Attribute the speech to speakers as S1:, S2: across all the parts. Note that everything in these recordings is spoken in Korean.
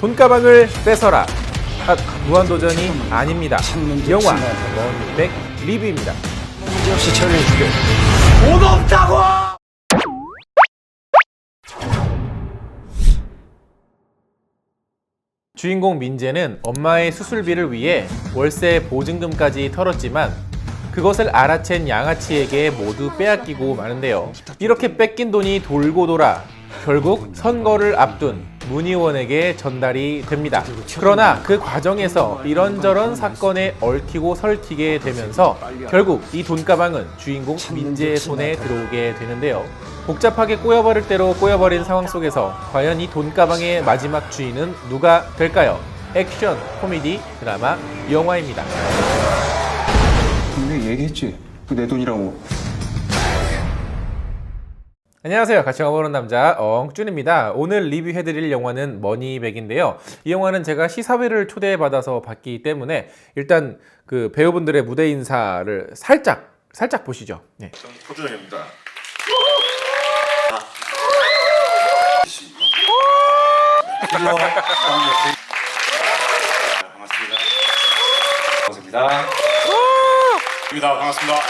S1: 돈가방을 뺏어라. 무한도전이 아닙니다. 영화 머니백 리뷰입니다.
S2: 문제없이 처리해줄게. 돈 없다고!
S1: 주인공 민재는 엄마의 수술비를 위해 월세 보증금까지 털었지만 그것을 알아챈 양아치에게 모두 빼앗기고 마는데요. 이렇게 뺏긴 돈이 돌고 돌아 결국 선거를 앞둔 문희원에게 전달이 됩니다. 그러나 그 과정에서 이런저런 사건에 얽히고 설키게 되면서 결국 이 돈가방은 주인공 민재의 손에 들어오게 되는데요. 복잡하게 꼬여버릴 대로 꼬여버린 상황 속에서 과연 이 돈가방의 마지막 주인은 누가 될까요? 액션, 코미디, 드라마, 영화입니다.
S2: 분명히 얘기했지. 그 내 돈이라고.
S1: 안녕하세요. 같이 영화 보는 남자 엉준입니다. 오늘 리뷰해드릴 영화는 머니백인데요. 이 영화는 제가 시사회를 초대받아서 봤기 때문에 일단 그 배우분들의 무대 인사를 살짝 보시죠. 네.
S3: 저는 포준영입니다. 반갑습니다. 반갑습니다.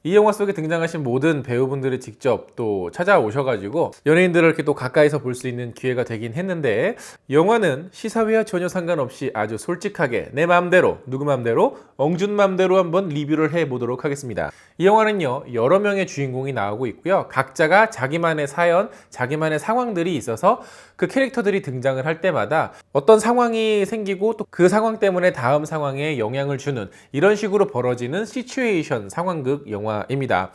S1: 이 영화 속에 등장하신 모든 배우분들이 직접 또 찾아오셔가지고 연예인들을 이렇게 또 가까이서 볼 수 있는 기회가 되긴 했는데, 영화는 시사회와 전혀 상관없이 아주 솔직하게 내 맘대로, 누구 맘대로, 엉준 맘대로 한번 리뷰를 해보도록 하겠습니다. 이 영화는요, 여러 명의 주인공이 나오고 있고요. 각자가 자기만의 사연, 자기만의 상황들이 있어서 그 캐릭터들이 등장을 할 때마다 어떤 상황이 생기고 또 그 상황 때문에 다음 상황에 영향을 주는 이런 식으로 벌어지는 시츄에이션 상황극 영화입니다.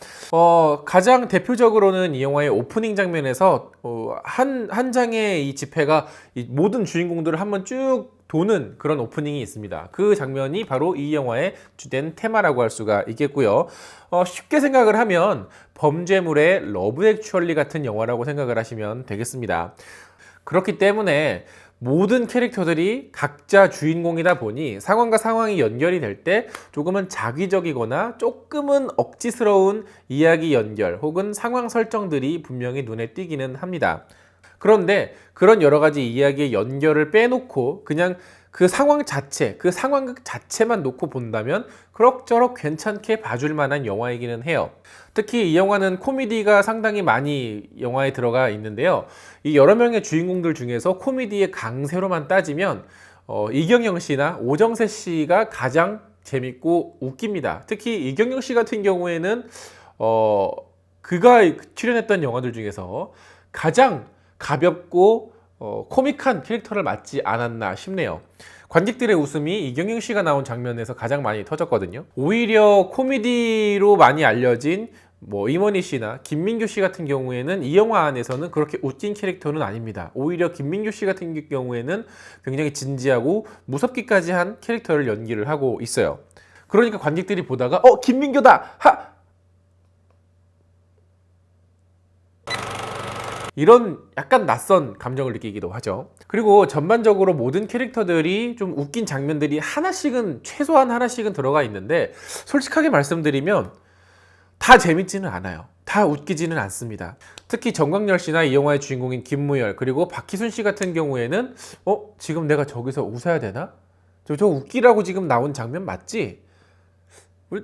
S1: 가장 대표적으로는 이 영화의 오프닝 장면에서 한 장의 이 지폐가 이 모든 주인공들을 한번 쭉 도는 그런 오프닝이 있습니다. 그 장면이 바로 이 영화의 주된 테마라고 할 수가 있겠고요. 쉽게 생각을 하면 범죄물의 러브 액츄얼리 같은 영화라고 생각을 하시면 되겠습니다. 그렇기 때문에 모든 캐릭터들이 각자 주인공이다 보니 상황과 상황이 연결이 될 때 조금은 자기적이거나 조금은 억지스러운 이야기 연결 혹은 상황 설정들이 분명히 눈에 띄기는 합니다. 그런데 그런 여러 가지 이야기의 연결을 빼놓고 그냥 그 상황 자체, 그 상황극 자체만 놓고 본다면 그럭저럭 괜찮게 봐줄 만한 영화이기는 해요. 특히 이 영화는 코미디가 상당히 많이 영화에 들어가 있는데요. 이 여러 명의 주인공들 중에서 코미디의 강세로만 따지면 이경영 씨나 오정세 씨가 가장 재밌고 웃깁니다. 특히 이경영 씨 같은 경우에는 그가 출연했던 영화들 중에서 가장 가볍고 코믹한 캐릭터를 맡지 않았나 싶네요. 관객들의 웃음이 이경영 씨가 나온 장면에서 가장 많이 터졌거든요. 오히려 코미디로 많이 알려진 임원희 씨나 김민규 씨 같은 경우에는 이 영화 안에서는 그렇게 웃긴 캐릭터는 아닙니다. 오히려 김민규 씨 같은 경우에는 굉장히 진지하고 무섭기까지 한 캐릭터를 연기를 하고 있어요. 그러니까 관객들이 보다가 김민규다! 이런 약간 낯선 감정을 느끼기도 하죠. 그리고 전반적으로 모든 캐릭터들이 좀 웃긴 장면들이 최소한 하나씩은 들어가 있는데, 솔직하게 말씀드리면 다 재밌지는 않아요. 다 웃기지는 않습니다. 특히 정광열 씨나 이 영화의 주인공인 김무열, 그리고 박희순 씨 같은 경우에는 지금 내가 저기서 웃어야 되나? 저 웃기라고 지금 나온 장면 맞지?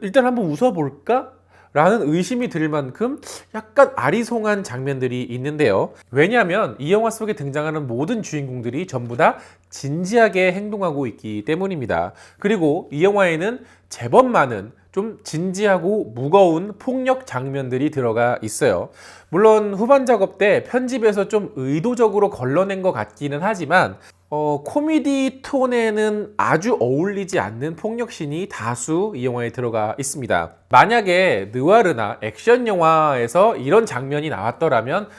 S1: 일단 한번 웃어볼까? 라는 의심이 들 만큼 약간 아리송한 장면들이 있는데요. 왜냐하면 이 영화 속에 등장하는 모든 주인공들이 전부 다 진지하게 행동하고 있기 때문입니다. 그리고 이 영화에는 제법 많은 좀 진지하고 무거운 폭력 장면들이 들어가 있어요. 물론 후반 작업 때 편집에서 좀 의도적으로 걸러낸 것 같기는 하지만 코미디 톤에는 아주 어울리지 않는 폭력씬이 다수 이 영화에 들어가 있습니다. 만약에 느와르나 액션 영화에서 이런 장면이 나왔더라면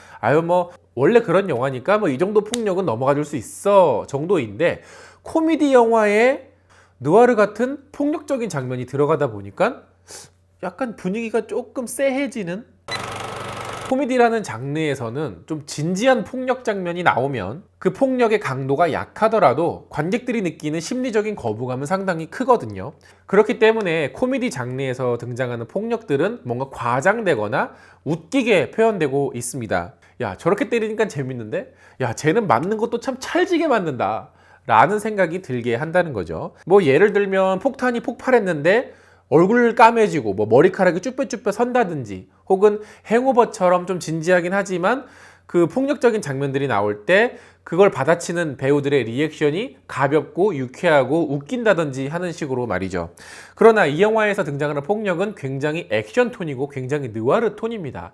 S1: 원래 그런 영화니까 이 정도 폭력은 넘어가 줄 수 있어 정도인데, 코미디 영화에 느와르 같은 폭력적인 장면이 들어가다 보니까 약간 분위기가 조금 쎄해지는? 코미디라는 장르에서는 좀 진지한 폭력 장면이 나오면 그 폭력의 강도가 약하더라도 관객들이 느끼는 심리적인 거부감은 상당히 크거든요. 그렇기 때문에 코미디 장르에서 등장하는 폭력들은 뭔가 과장되거나 웃기게 표현되고 있습니다. 야, 저렇게 때리니까 재밌는데? 야, 쟤는 맞는 것도 참 찰지게 맞는다. 라는 생각이 들게 한다는 거죠. 뭐 예를 들면 폭탄이 폭발했는데 얼굴 까매지고 뭐 머리카락이 쭈뼛쭈뼛 선다든지, 혹은 행오버처럼 좀 진지하긴 하지만 그 폭력적인 장면들이 나올 때 그걸 받아치는 배우들의 리액션이 가볍고 유쾌하고 웃긴다든지 하는 식으로 말이죠. 그러나 이 영화에서 등장하는 폭력은 굉장히 액션 톤이고 굉장히 느와르 톤입니다.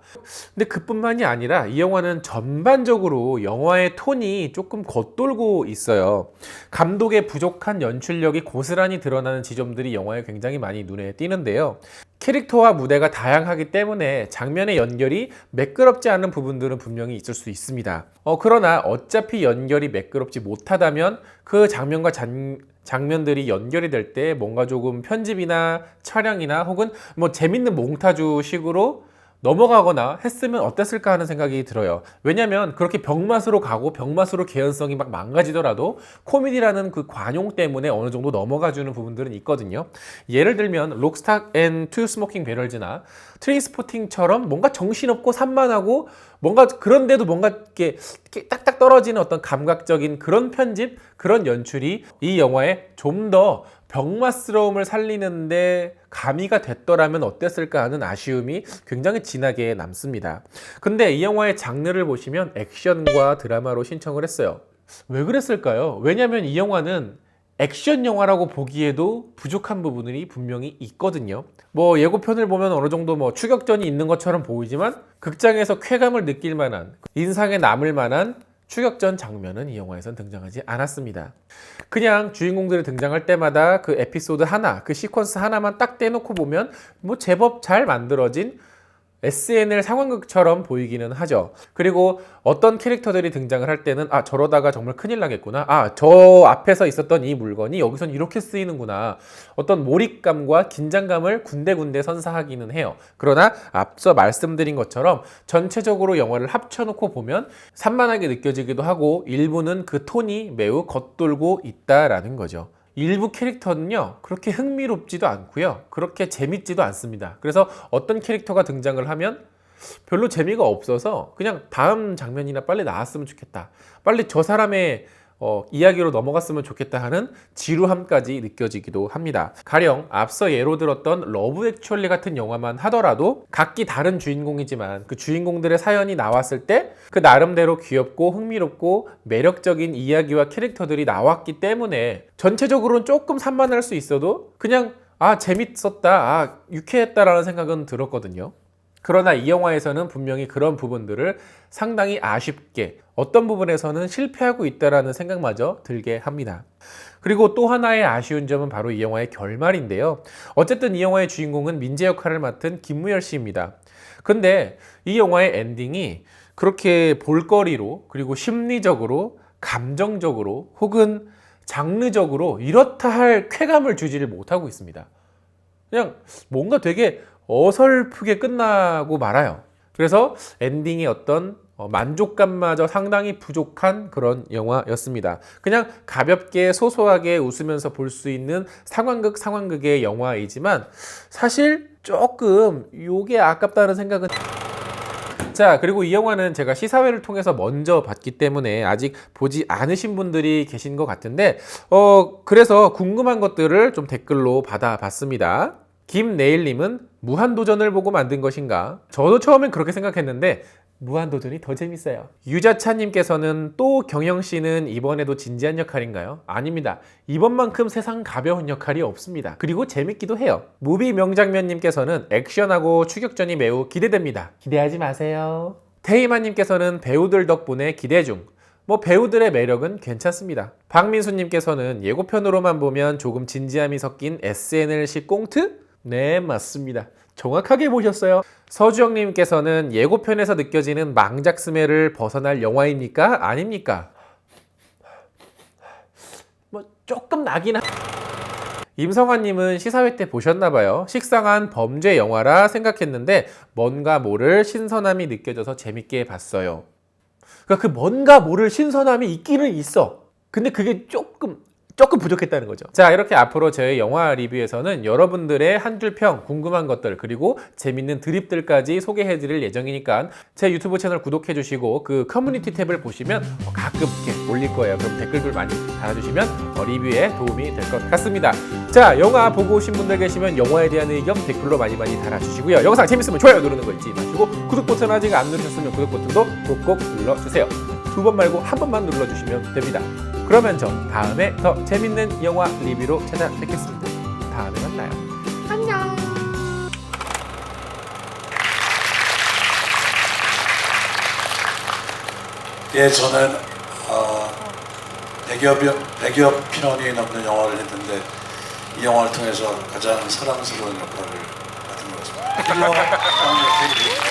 S1: 근데 그뿐만이 아니라 이 영화는 전반적으로 영화의 톤이 조금 겉돌고 있어요. 감독의 부족한 연출력이 고스란히 드러나는 지점들이 영화에 굉장히 많이 눈에 띄는데요. 캐릭터와 무대가 다양하기 때문에 장면의 연결이 매끄럽지 않은 부분들은 분명히 있을 수 있습니다. 그러나 어차피 연결이 매끄럽지 못하다면 그 장면과 장면들이 연결이 될 때 뭔가 조금 편집이나 촬영이나 혹은 뭐 재밌는 몽타주식으로 넘어가거나 했으면 어땠을까 하는 생각이 들어요. 왜냐면 그렇게 병맛으로 가고 병맛으로 개연성이 막 망가지더라도 코미디라는 그 관용 때문에 어느 정도 넘어가주는 부분들은 있거든요. 예를 들면 록스타 앤 투 스모킹 배럴즈나 트레인스포팅처럼 뭔가 정신없고 산만하고 뭔가 그런데도 뭔가 이렇게 딱딱 떨어지는 어떤 감각적인 그런 편집, 그런 연출이 이 영화에 좀 더 병맛스러움을 살리는데 가미가 됐더라면 어땠을까 하는 아쉬움이 굉장히 진하게 남습니다. 근데 이 영화의 장르를 보시면 액션과 드라마로 신청을 했어요. 왜 그랬을까요? 왜냐면 이 영화는 액션 영화라고 보기에도 부족한 부분이 분명히 있거든요. 뭐 예고편을 보면 어느 정도 뭐 추격전이 있는 것처럼 보이지만 극장에서 쾌감을 느낄 만한, 인상에 남을 만한 추격전 장면은 이 영화에선 등장하지 않았습니다. 그냥 주인공들이 등장할 때마다 그 에피소드 하나, 그 시퀀스 하나만 딱 떼놓고 보면 뭐 제법 잘 만들어진 SNL 상황극처럼 보이기는 하죠. 그리고 어떤 캐릭터들이 등장을 할 때는 저러다가 정말 큰일 나겠구나. 저 앞에서 있었던 이 물건이 여기선 이렇게 쓰이는구나. 어떤 몰입감과 긴장감을 군데군데 선사하기는 해요. 그러나 앞서 말씀드린 것처럼 전체적으로 영화를 합쳐놓고 보면 산만하게 느껴지기도 하고 일부는 그 톤이 매우 겉돌고 있다라는 거죠. 일부 캐릭터는요 그렇게 흥미롭지도 않고요 그렇게 재밌지도 않습니다. 그래서 어떤 캐릭터가 등장을 하면 별로 재미가 없어서 그냥 다음 장면이나 빨리 나왔으면 좋겠다, 빨리 저 사람의 이야기로 넘어갔으면 좋겠다 하는 지루함까지 느껴지기도 합니다. 가령 앞서 예로 들었던 러브 액츄얼리 같은 영화만 하더라도 각기 다른 주인공이지만 그 주인공들의 사연이 나왔을 때 그 나름대로 귀엽고 흥미롭고 매력적인 이야기와 캐릭터들이 나왔기 때문에 전체적으로는 조금 산만할 수 있어도 그냥 재밌었다, 유쾌했다라는 생각은 들었거든요. 그러나 이 영화에서는 분명히 그런 부분들을 상당히 아쉽게, 어떤 부분에서는 실패하고 있다라는 생각마저 들게 합니다. 그리고 또 하나의 아쉬운 점은 바로 이 영화의 결말인데요. 어쨌든 이 영화의 주인공은 민재 역할을 맡은 김무열 씨입니다. 근데 이 영화의 엔딩이 그렇게 볼거리로, 그리고 심리적으로, 감정적으로, 혹은 장르적으로 이렇다 할 쾌감을 주지를 못하고 있습니다. 그냥 뭔가 되게 어설프게 끝나고 말아요. 그래서 엔딩의 어떤 만족감마저 상당히 부족한 그런 영화였습니다. 그냥 가볍게 소소하게 웃으면서 볼 수 있는 상황극의 영화이지만 사실 조금 요게 아깝다는 생각은. 자, 그리고 이 영화는 제가 시사회를 통해서 먼저 봤기 때문에 아직 보지 않으신 분들이 계신 것 같은데 그래서 궁금한 것들을 좀 댓글로 받아봤습니다. 김네일님은 무한도전을 보고 만든 것인가? 저도 처음엔 그렇게 생각했는데 무한도전이 더 재밌어요. 유자차님께서는 또 경영씨는 이번에도 진지한 역할인가요? 아닙니다. 이번만큼 세상 가벼운 역할이 없습니다. 그리고 재밌기도 해요. 무비 명장면님께서는 액션하고 추격전이 매우 기대됩니다. 기대하지 마세요. 테이마님께서는 배우들 덕분에 기대 중. 배우들의 매력은 괜찮습니다. 박민수님께서는 예고편으로만 보면 조금 진지함이 섞인 SNL식 꽁트? 네, 맞습니다. 정확하게 보셨어요. 서주영님께서는 예고편에서 느껴지는 망작스멜을 벗어날 영화입니까? 아닙니까? 조금 나긴 임성환님은 시사회 때 보셨나봐요. 식상한 범죄 영화라 생각했는데 뭔가 모를 신선함이 느껴져서 재밌게 봤어요. 그러니까 그 뭔가 모를 신선함이 있기는 있어. 근데 그게 조금 조금 부족했다는 거죠. 자, 이렇게 앞으로 저희 영화 리뷰에서는 여러분들의 한 줄 평, 궁금한 것들, 그리고 재밌는 드립들까지 소개해드릴 예정이니까 제 유튜브 채널 구독해주시고 그 커뮤니티 탭을 보시면 가끔 이렇게 올릴 거예요. 그럼 댓글들 많이 달아주시면 리뷰에 도움이 될 것 같습니다. 자, 영화 보고 오신 분들 계시면 영화에 대한 의견 댓글로 많이 달아주시고요. 영상 재밌으면 좋아요 누르는 거 잊지 마시고 구독 버튼 아직 안 누르셨으면 구독 버튼도 꼭꼭 눌러주세요. 2번 말고 한 번만 눌러주시면 됩니다. 그러면 저 다음에 더 재밌는 영화 리뷰로 찾아뵙겠습니다. 다음에 만나요. 안녕.
S3: 예, 저는 100여 편이 넘는 영화를 했는데 이 영화를 통해서 가장 사랑스러운 역할을 맡은 것 같습니다. 힐러